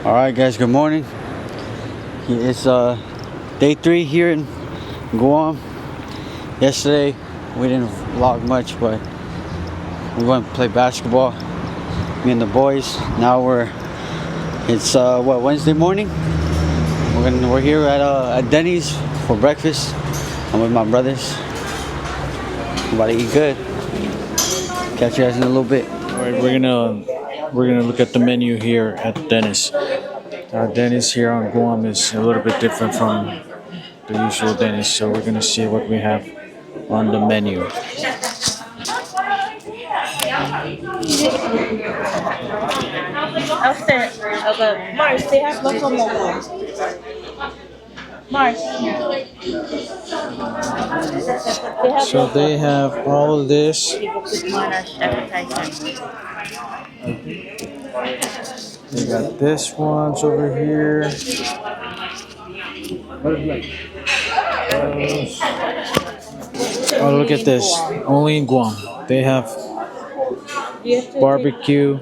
All right, guys. Good morning. It's day 3 here in Guam. Yesterday we didn't vlog much, but we went to play basketball. Me and the boys. Now it's Wednesday morning. We're here at Denny's for breakfast. I'm with my brothers. I'm about to eat good. Catch you guys in a little bit. All right, we're gonna look at the menu here at Denny's. Denny's here on Guam is a little bit different from the usual Denny's, so we're gonna see what we have on the menu. Upstairs. Okay. Mars, they have local momo. Mars. So they have all of this. They got this one's over here. Oh, look at this. Only in Guam. They have barbecue.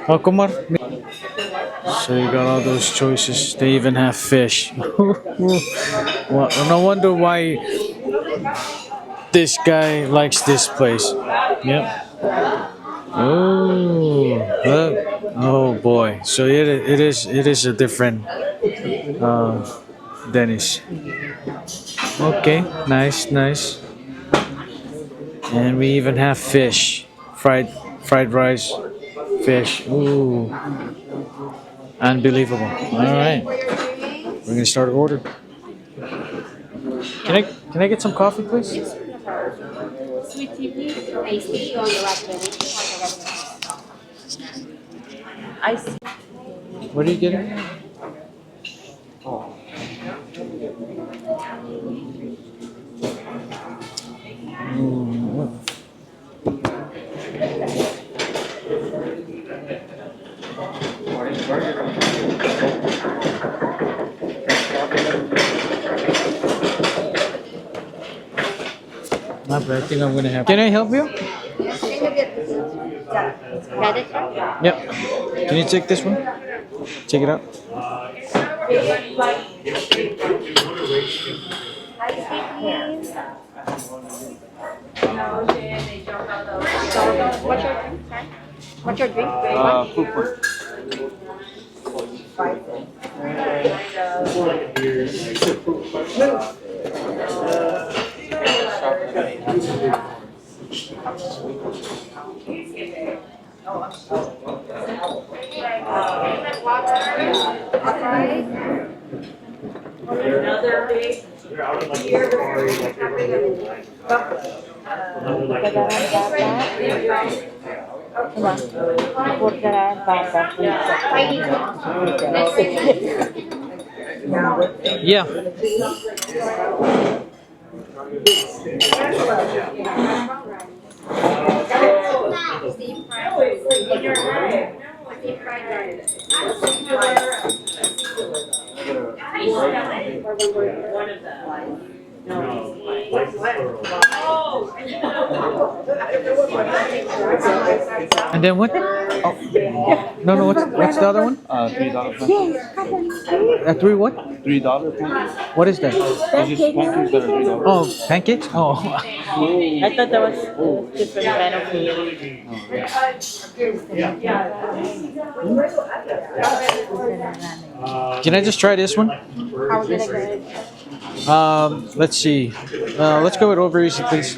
Oh, come on. So you got all those choices. They even have fish. Well, no wonder why this guy likes this place. Yep. Oh, look. Oh boy. So it is a different Denny's. Okay, nice. And we even have fish, fried rice, fish. Ooh, unbelievable. All right, we're gonna start order. Can I get some coffee, please? Sweet tea, please. Iced tea or the raspberry. Ice. What are you getting? Not bad. I think I'm gonna have. Can I help you? Got it, sir? Yep. Can you take this one? Check it out. What's your drink? Food. Yeah. And then what? Oh, no. What's the other one? $3 pancakes. Three what? $3 pancakes. What is that? It's just pancakes that are $3. Oh, pancakes? Oh. I thought that was different kind of food. Can I just try this one? How did I get it? Let's see. Let's go with over easy, please.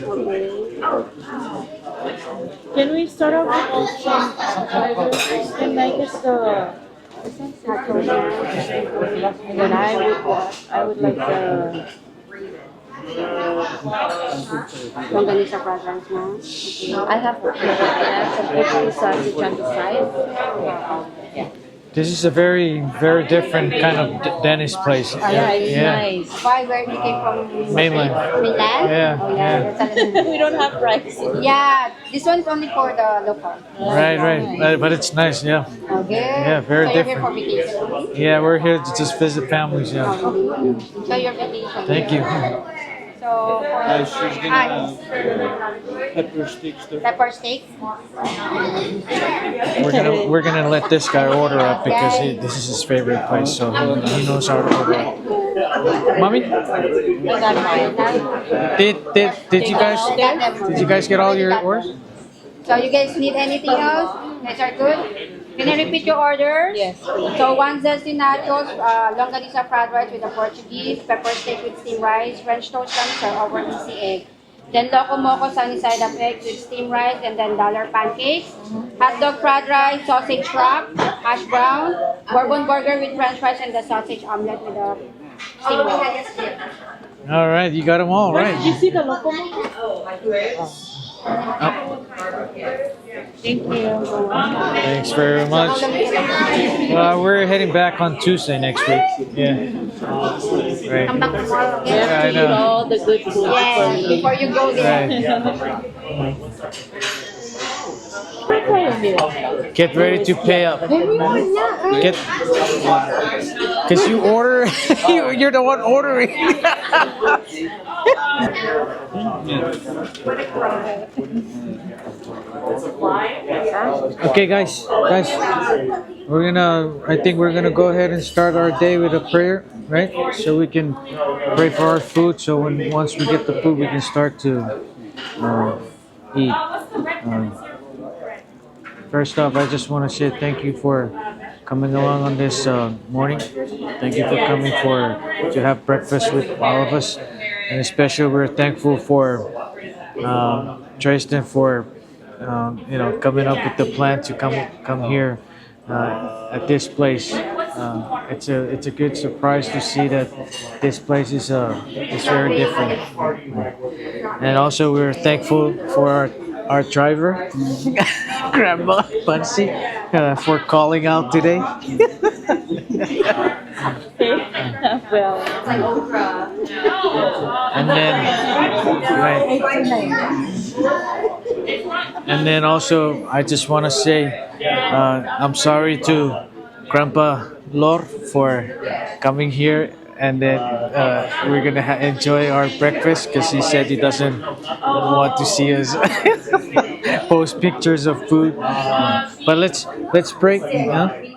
Can we start off with some and make us the and then I would like the Longganisa fried rice now. I have some potato sausage on the side. This is a very, very different kind of Denny's place. Yeah, it's nice. Why? Where you came from? Mainland. Mainland? Yeah, Oh, yeah. yeah. We don't have rice. Yeah, this one is only for the local. Right. But it's nice, yeah. Okay. Yeah, very so you're here different. for vacation? Yeah, we're here to just visit families, yeah. Enjoy your vacation. Thank you. So for She's ice, pepper sticks. pepper steaks. We're gonna let this guy order up because this is his favorite place, so he knows how to order up. Mommy, did you guys get all your orders? So you guys need anything else? You guys are good? Can you repeat your orders? Yes. So one zesty nachos, longanisa fried rice with a Portuguese, pepper steak with steamed rice, French toast lunch or over easy egg. Then loco moco sunny side up eggs with steamed rice and then dollar pancakes. Hot dog fried rice, sausage wrap, hash brown, bourbon burger with french fries and the sausage omelette with a steamed rice. All right, you got them all right. You see the local one? Oh, Thank you. thanks very much. We're heading back on Tuesday next week. Yeah. Right. Come back tomorrow again. Yeah, I Eat know. all the good food. Yes, before you go there. Right. Get ready to pay up. Get, cause you order. You're the one ordering. Okay, guys, I think we're gonna go ahead and start our day with a prayer, right? So we can pray for our food. So once we get the food, we can start to eat. First off, I just want to say thank you for coming along on this morning. Thank you for coming to have breakfast with all of us, and especially we're thankful for Tristan for coming up with the plan to come here at this place. It's a good surprise to see that this place is very different, and also we're thankful for our driver, Grandma Bunsy, for calling out today. Well, And then, right. And then also, I just want to say, I'm sorry to Grandpa Lor for coming here, and then we're gonna enjoy our breakfast because he said he doesn't want to see us post pictures of food. But let's break.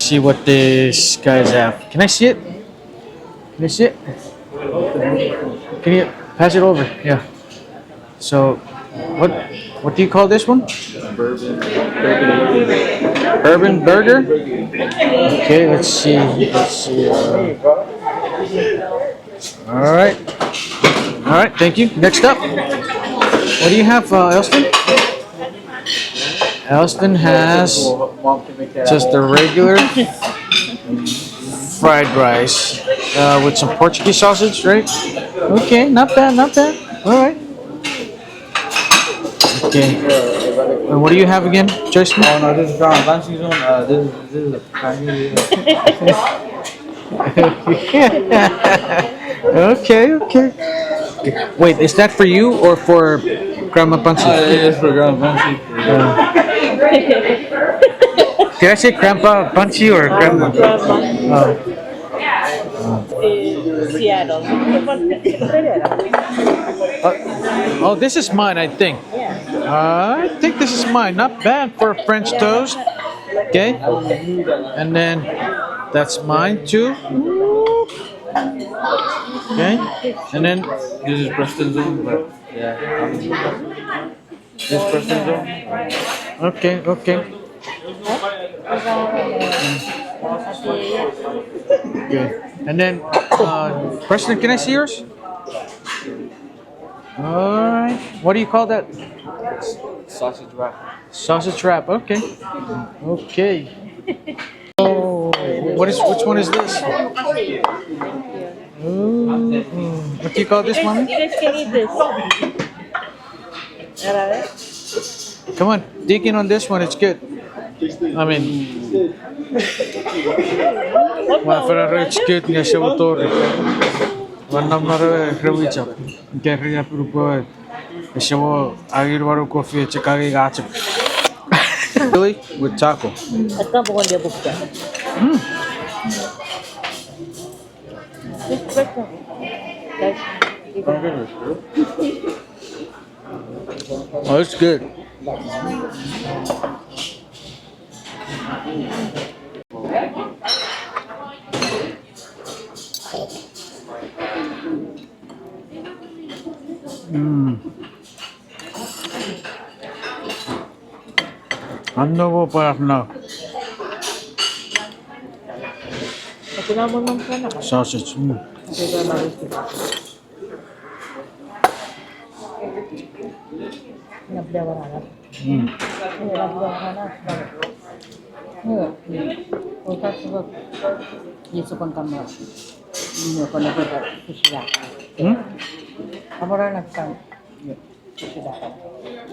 See what these guys have. Can I see it? Can I see it? Can you pass it over? Yeah. So, what do you call this one? Bourbon burger. Okay, let's see. All right. Thank you. Next up, what do you have, Elston? Elston has just a regular fried rice with some Portuguese sausage, right? Okay, not bad. All right. Okay. And what do you have again, Jason? Oh no, this is Brown Banshee zone. This is a Okay. Wait, is that for you or for Grandma Bunsy? It is for Brown Banshee. Did I say Grandpa Bunsy or Grandma? Seattle. Oh, this is mine, I think. I think this is mine. Not bad for French toast. Okay. And then that's mine too. Okay. And then This is Preston zone, but yeah. This Preston zone. okay. Okay. And then Preston, can I see yours? Alright. What do you call that? Sausage wrap. Sausage wrap. Okay. Okay. Oh, which one is this? Ooh, what do you call this one? You guys can eat this. Come on, dig in on this one. It's good. I mean, it's good. Nga siya motor. One number rewicha. Get up report. Siya mo agir waru coffee chikagi gacha. Really? With taco. At ka bukod dia bukda. Just break them. Guys. Oh, it's good. Ano po pa na? Sausage.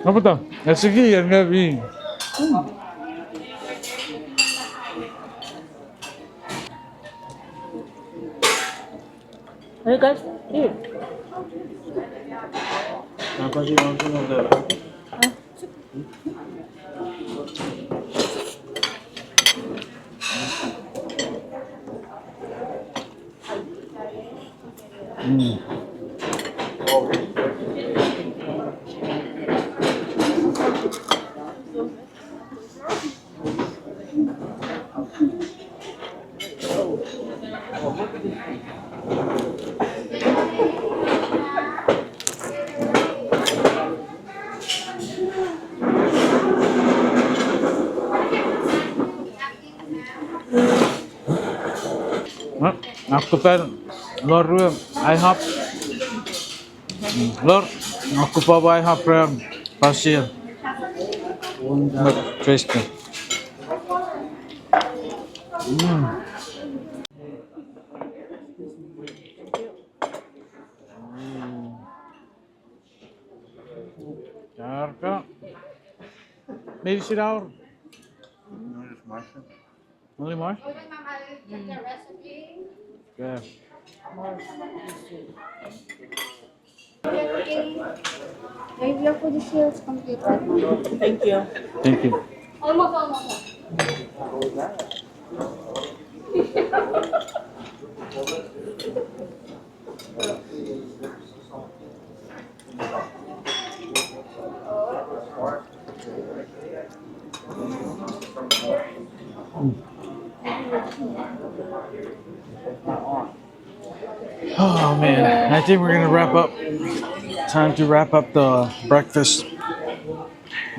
Apa to? Sige, yan gabi. Hey guys, eat. Apa sih maksudnya ada? Aku pen lor IHOP. Lor, aku pa IHOP pasir. Fresco. Jarka. Maybe sit down. Only more? Yeah. Your food is here, it's complete right now. Thank you. Thank you. Almost. Oh man, I think we're gonna wrap up. Time to wrap up the breakfast.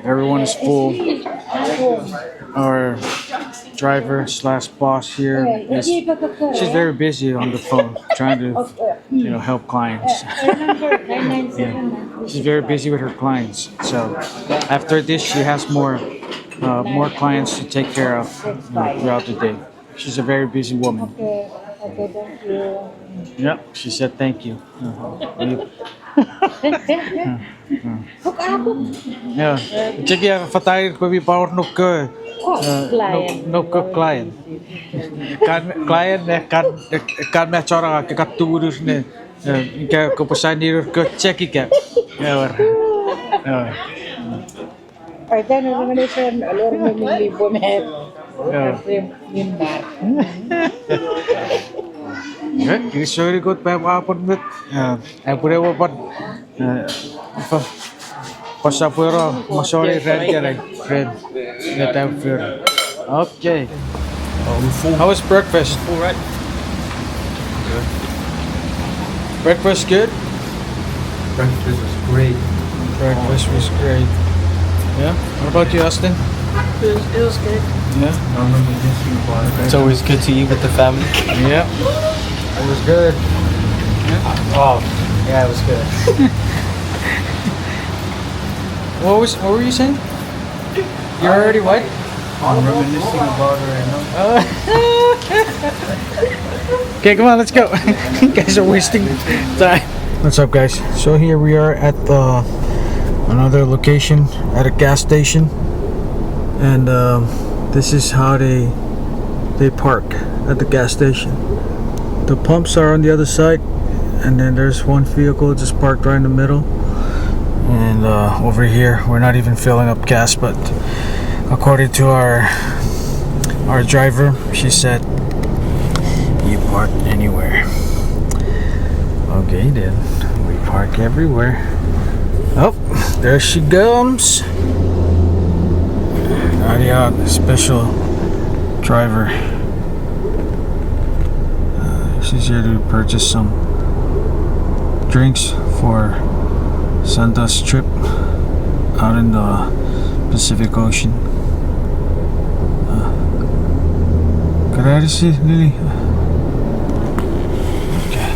Everyone is full. Our driver slash boss here is she's very busy on the phone trying to help clients. Yeah. She's very busy with her clients. So after this she has more clients to take care of throughout the day. She's a very busy woman. Okay, thank you. Yeah, she said thank you. Ja, check je verteidigt bij wie bouwt nog client. Client kan met cara ke turus ne ke pesan ni ke check ke. Ya ber. Ada nomination alor memilih bonet. Ja, ini sorry goed bij apa met. En pure wat Passa pura, sorry friend. Net time for. Okay. How was breakfast? All right. Breakfast good? Breakfast was great. Breakfast was great. Yeah. What about you, Austin? It was good. Yeah. I remember missing the bar. It's always good to eat with the family. Yeah. It was good. Oh, yeah, it was good. What were you saying? You're already what? I'm reminiscing about it right now. Okay, come on, let's go. You guys are wasting time. What's up, guys? So here we are at another location at a gas station, and this is how they park at the gas station. The pumps are on the other side, and then there's one vehicle just parked right in the middle. And over here, we're not even filling up gas, but according to our driver, she said you park anywhere. Okay then, We park everywhere. Oh, there she comes. Nadia, special driver. She's here to purchase some drinks for Santa's trip out in the Pacific Ocean. Can I see Lily? Okay.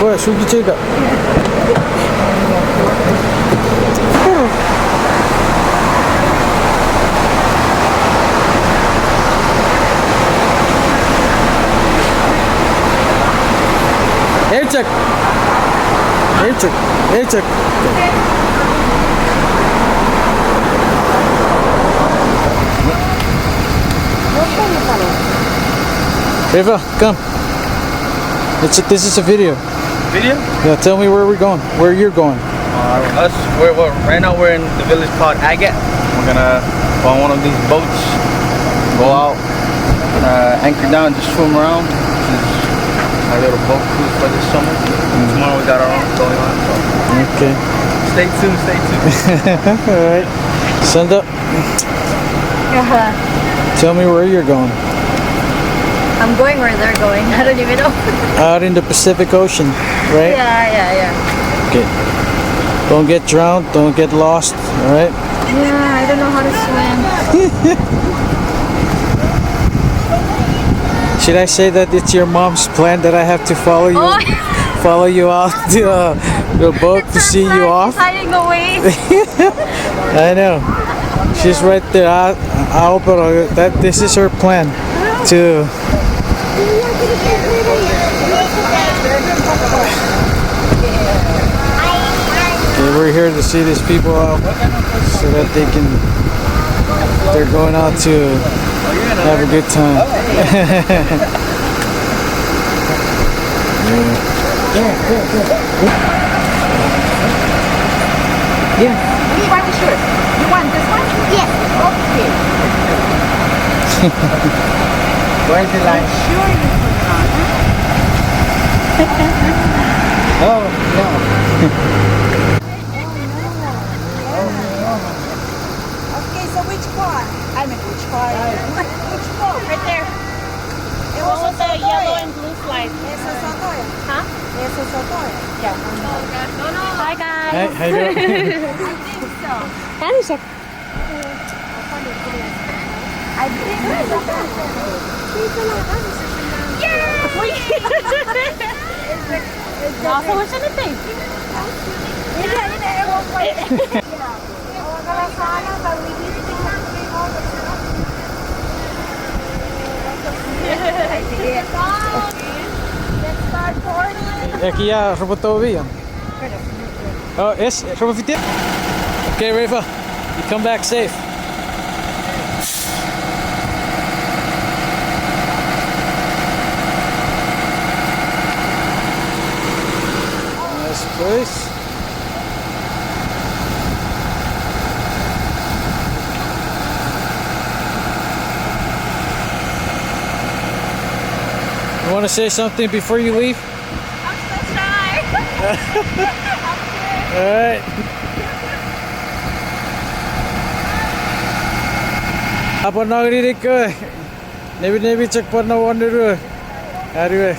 Boy, should you take that? Air check. Air check. Air check. Eva, come. This is a video. Video? Yeah, tell me where we're going. Where you're going. Right now we're in the village called Agate. We're gonna go on one of these boats, go out, anchor down, just swim around. This is our little boat cruise for this summer. Tomorrow we got our own going on. So. Okay. Stay tuned, stay tuned. Alright. Sanda, tell me where you're going. I'm going where they're going. I don't even know. Out in the Pacific Ocean, right? Yeah. Okay. Don't get drowned, don't get lost, alright? Yeah, I don't know how to swim. Should I say that it's your mom's plan that I have to follow you? Oh. Follow you out to the boat to see you off? She's hiding away. I know. She's right there. This is her plan to. Okay, we're here to see these people out so that they're going out to have a good time. Yeah. Which one is yours? You want this one? Yes. Okay. Where's the line? Sure you put it on, huh? Oh, no. Okay, so which car? I mean, which car? Which car? Right there. It was the yellow and blue slide. Eso es Otoya. Huh? Eso es Otoya. Yeah. Hi guys. Hey, how you doing? I think so. I think So what's in the thing? Aqui já robotou o avião. Oh, esse? Robofitê? Okay, Rafa. You come back safe. Nice place. You want to say something before you leave? I'm so shy. Alright. Apa nagririk ko? Nebi check pa na wonder. Anyway.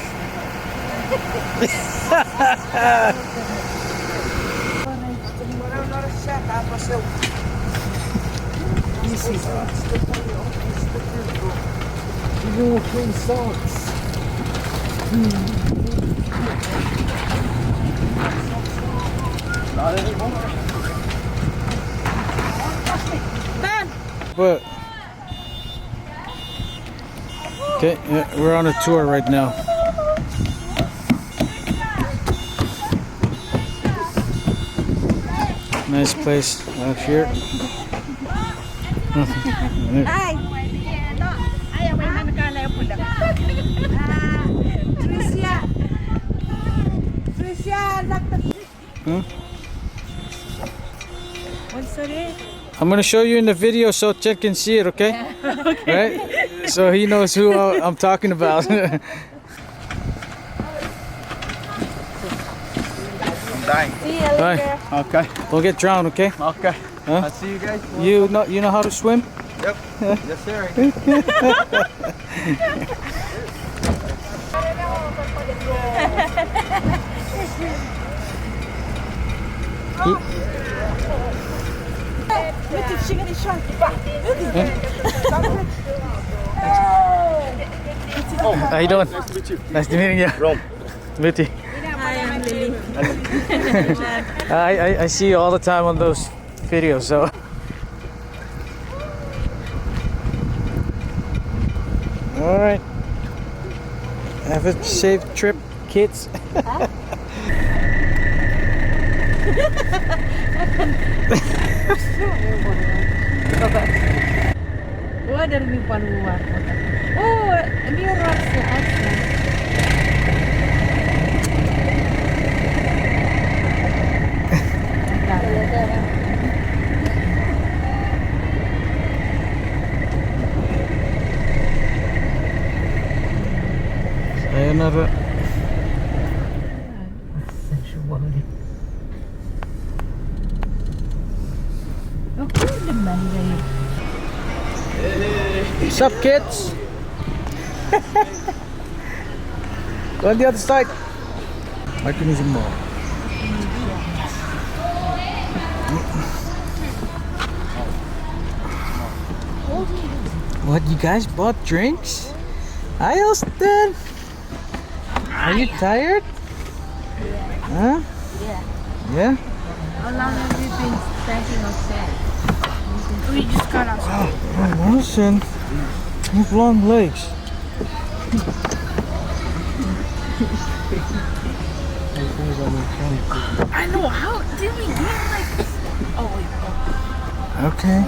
But okay, yeah, we're on a tour right now. Nice place out here. I'm gonna show you in the video so Chet can see it, okay? Okay. Right? So he knows who I'm talking about. dying. See you later. Okay. Don't get drowned, okay? Okay. Huh? I'll see you guys. You know how to swim? Yep. Yes, sir. Look at chicken is shark. How you doing? Nice to meet you. Nice to meeting you. Rome. Meet you. Hi, I'm Lily. I see you all the time on those videos, so. All right. Have a safe trip, kids. Wah, dari mimpian luar. Oh, ini rasa asli. Sayonara. What's up, kids? Go on the other side. I can use more. What, you guys bought drinks? Hi, Austin. Are you tired? Huh? Yeah. How long have you been standing outside? We just got outside. Oh, Austin, you have long legs. I know, how did we get like... Oh, wait. Okay.